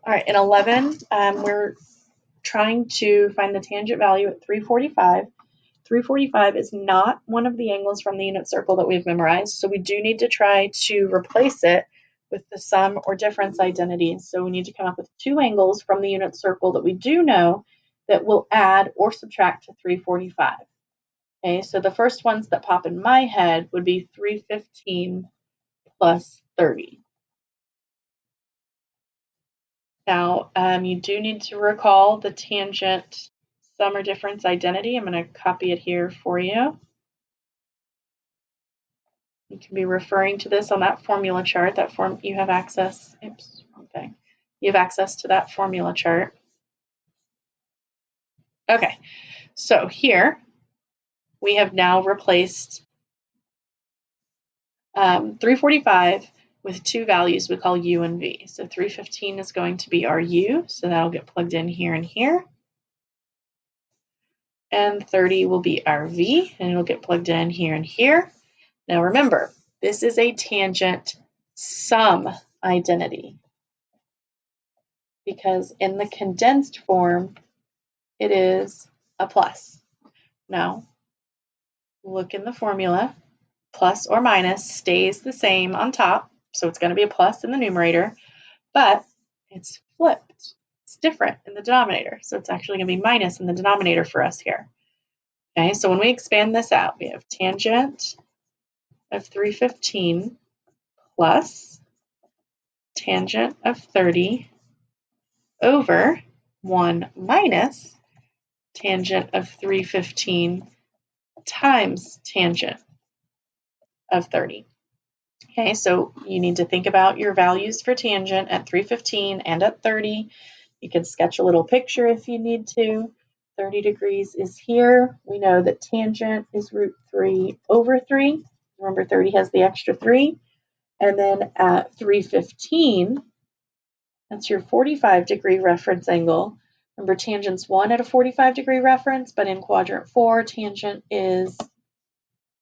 All right, in 11, we're trying to find the tangent value at 345. 345 is not one of the angles from the unit circle that we've memorized, so we do need to try to replace it with the sum or difference identities. So we need to come up with two angles from the unit circle that we do know that will add or subtract to 345. Okay, so the first ones that pop in my head would be 315 plus 30. Now, you do need to recall the tangent sum or difference identity. I'm going to copy it here for you. You can be referring to this on that formula chart. That form you have access. Oops, wrong thing. You have access to that formula chart. Okay, so here we have now replaced 345 with two values we call u and v. So 315 is going to be our u, so that'll get plugged in here and here. And 30 will be our v, and it'll get plugged in here and here. Now remember, this is a tangent sum identity, because in the condensed form, it is a plus. Now, look in the formula. Plus or minus stays the same on top, so it's going to be a plus in the numerator, but it's flipped. It's different in the denominator, so it's actually going to be minus in the denominator for us here. Okay, so when we expand this out, we have tangent of 315 plus tangent of 30 over 1 minus tangent of 315 times tangent of 30. Okay, so you need to think about your values for tangent at 315 and at 30. You can sketch a little picture if you need to. 30 degrees is here. We know that tangent is root 3 over 3. Remember, 30 has the extra 3. And then at 315, that's your 45-degree reference angle. Remember, tangent's 1 at a 45-degree reference, but in quadrant 4, tangent is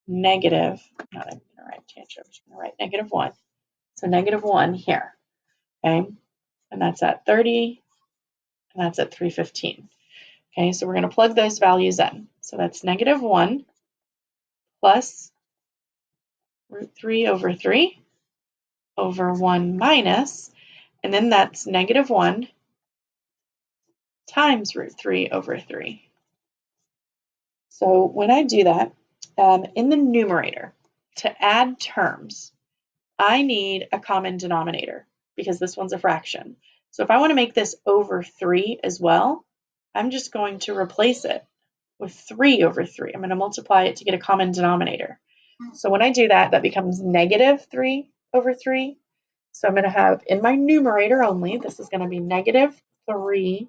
negative. I'm not even going to write tangent. I'm just going to write negative 1. So negative 1 here, okay? And that's at 30, and that's at 315. Okay, so we're going to plug those values in. So that's negative 1 plus root 3 over 3 over 1 minus, and then that's negative 1 times root 3 over 3. So when I do that, in the numerator, to add terms, I need a common denominator because this one's a fraction. So if I want to make this over 3 as well, I'm just going to replace it with 3 over 3. I'm going to multiply it to get a common denominator. So when I do that, that becomes negative 3 over 3. So I'm going to have in my numerator only, this is going to be negative 3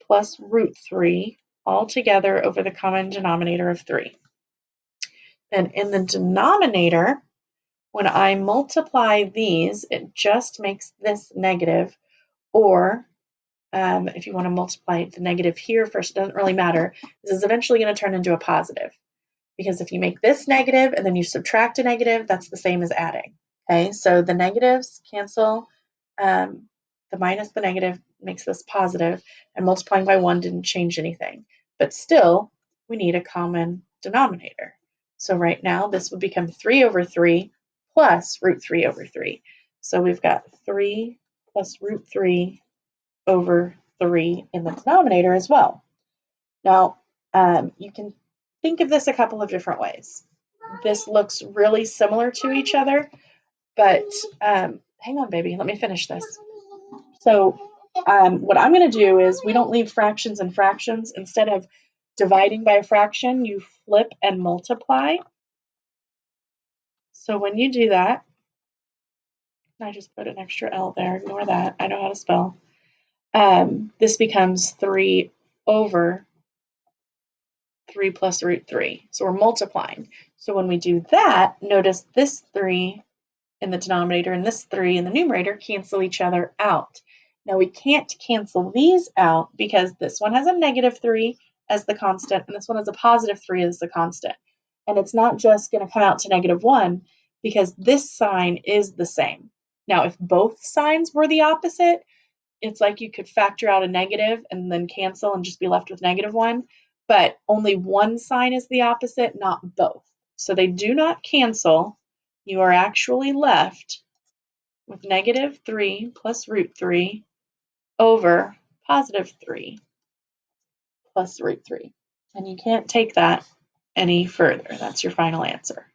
plus root 3 all together over the common denominator of 3. And in the denominator, when I multiply these, it just makes this negative, or if you want to multiply the negative here first, it doesn't really matter. This is eventually going to turn into a positive, because if you make this negative and then you subtract a negative, that's the same as adding. Okay, so the negatives cancel. The minus the negative makes this positive, and multiplying by 1 didn't change anything. But still, we need a common denominator. So right now, this would become 3 over 3 plus root 3 over 3. So we've got 3 plus root 3 over 3 in the denominator as well. Now, you can think of this a couple of different ways. This looks really similar to each other, but hang on, baby, let me finish this. So what I'm going to do is we don't leave fractions and fractions. Instead of dividing by a fraction, you flip and multiply. So when you do that, I just put an extra L there, ignore that, I know how to spell. This becomes 3 over 3 plus root 3. So we're multiplying. So when we do that, notice this 3 in the denominator and this 3 in the numerator cancel each other out. Now we can't cancel these out because this one has a negative 3 as the constant and this one has a positive 3 as the constant. And it's not just going to come out to negative 1 because this sign is the same. Now if both signs were the opposite, it's like you could factor out a negative and then cancel and just be left with -1, but only one sign is the opposite, not both. So they do not cancel. You are actually left with -3 plus √3 over +3 plus √3. And you can't take that any further. That's your final answer.